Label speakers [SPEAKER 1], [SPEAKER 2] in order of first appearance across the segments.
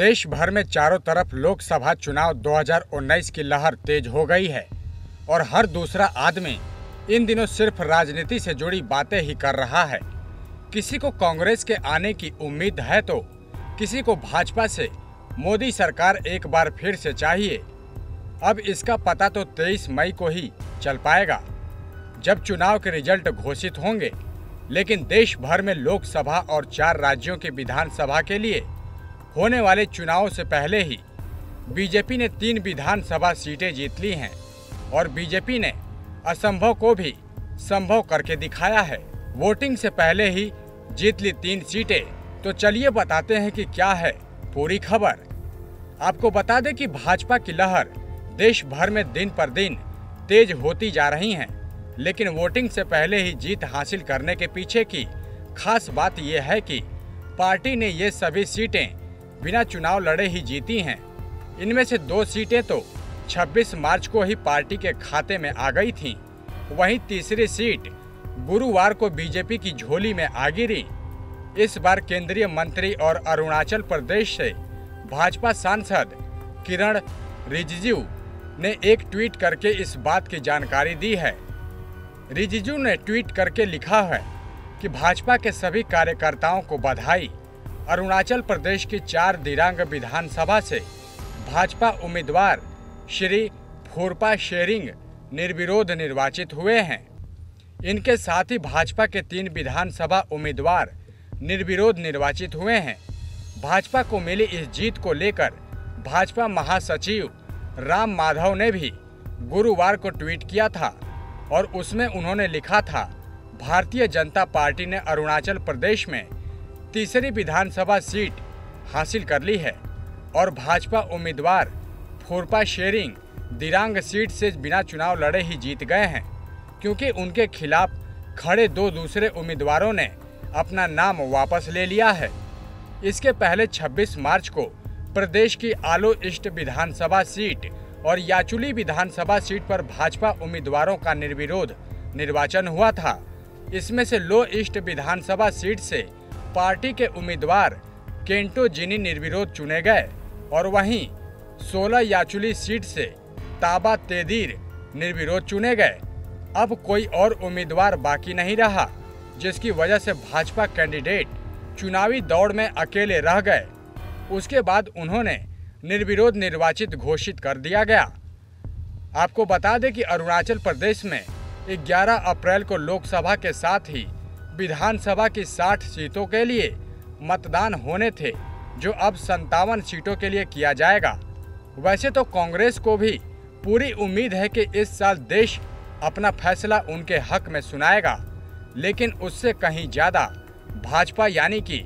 [SPEAKER 1] देश भर में चारों तरफ लोकसभा चुनाव 2019 की लहर तेज हो गई है और हर दूसरा आदमी इन दिनों सिर्फ राजनीति से जुड़ी बातें ही कर रहा है। किसी को कांग्रेस के आने की उम्मीद है तो किसी को भाजपा से मोदी सरकार एक बार फिर से चाहिए। अब इसका पता तो 23 मई को ही चल पाएगा जब चुनाव के रिजल्ट घोषित होंगे। लेकिन देश भर में लोकसभा और 4 राज्यों की विधानसभा के लिए होने वाले चुनावों से पहले ही बीजेपी ने 3 विधानसभा सीटें जीत ली हैं और बीजेपी ने असंभव को भी संभव करके दिखाया है। वोटिंग से पहले ही जीत ली 3 सीटें। तो चलिए बताते हैं कि क्या है पूरी खबर। आपको बता दें कि भाजपा की लहर देश भर में दिन पर दिन तेज होती जा रही है, लेकिन वोटिंग से पहले ही जीत हासिल करने के पीछे की खास बात यह है कि पार्टी ने ये सभी सीटें बिना चुनाव लड़े ही जीती हैं। इनमें से 2 सीटें तो 26 मार्च को ही पार्टी के खाते में आ गई थीं। वहीं तीसरी सीट गुरुवार को बीजेपी की झोली में आ गिरी। इस बार केंद्रीय मंत्री और अरुणाचल प्रदेश से भाजपा सांसद किरण रिजिजू ने एक ट्वीट करके इस बात की जानकारी दी है। रिजिजू ने ट्वीट करके लिखा है कि भाजपा के सभी कार्यकर्ताओं को बधाई। अरुणाचल प्रदेश की 4 दिरांग विधानसभा से भाजपा उम्मीदवार श्री फूरपा शेरिंग निर्विरोध निर्वाचित हुए हैं। इनके साथ ही भाजपा के 3 विधानसभा उम्मीदवार निर्विरोध निर्वाचित हुए हैं। भाजपा को मिली इस जीत को लेकर भाजपा महासचिव राम माधव ने भी गुरुवार को ट्वीट किया था और उसमें उन्होंने लिखा था, भारतीय जनता पार्टी ने अरुणाचल प्रदेश में तीसरी विधानसभा सीट हासिल कर ली है और भाजपा उम्मीदवार फूरपा शेरिंग दिरांग सीट से बिना चुनाव लड़े ही जीत गए हैं, क्योंकि उनके खिलाफ खड़े 2 दूसरे उम्मीदवारों ने अपना नाम वापस ले लिया है। इसके पहले 26 मार्च को प्रदेश की आलो ईस्ट विधानसभा सीट और याचुली विधानसभा सीट पर भाजपा उम्मीदवारों का निर्विरोध निर्वाचन हुआ था। इसमें से लो ईस्ट विधानसभा सीट से पार्टी के उम्मीदवार केंटो जिनी निर्विरोध चुने गए और वहीं 16 याचुली सीट से ताबा तेदीर निर्विरोध चुने गए। अब कोई और उम्मीदवार बाकी नहीं रहा, जिसकी वजह से भाजपा कैंडिडेट चुनावी दौड़ में अकेले रह गए। उसके बाद उन्होंने निर्विरोध निर्वाचित घोषित कर दिया गया। आपको बता दें कि अरुणाचल प्रदेश में 11 अप्रैल को लोकसभा के साथ ही विधानसभा की 60 सीटों के लिए मतदान होने थे, जो अब 57 सीटों के लिए किया जाएगा। वैसे तो कांग्रेस को भी पूरी उम्मीद है कि इस साल देश अपना फैसला उनके हक में सुनाएगा, लेकिन उससे कहीं ज़्यादा भाजपा यानी कि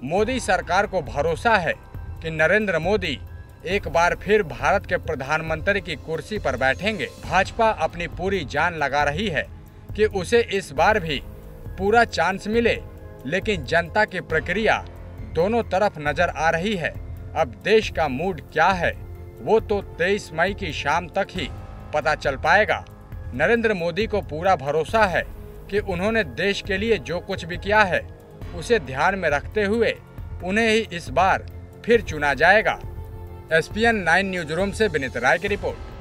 [SPEAKER 1] मोदी सरकार को भरोसा है कि नरेंद्र मोदी एक बार फिर भारत के प्रधानमंत्री की कुर्सी पर बैठेंगे। भाजपा अपनी पूरी जान लगा रही है कि उसे इस बार भी पूरा चांस मिले, लेकिन जनता की प्रक्रिया दोनों तरफ नजर आ रही है। अब देश का मूड क्या है वो तो 23 मई की शाम तक ही पता चल पाएगा। नरेंद्र मोदी को पूरा भरोसा है कि उन्होंने देश के लिए जो कुछ भी किया है उसे ध्यान में रखते हुए उन्हें ही इस बार फिर चुना जाएगा। SPN 9 न्यूज रूम से विनीत राय की रिपोर्ट।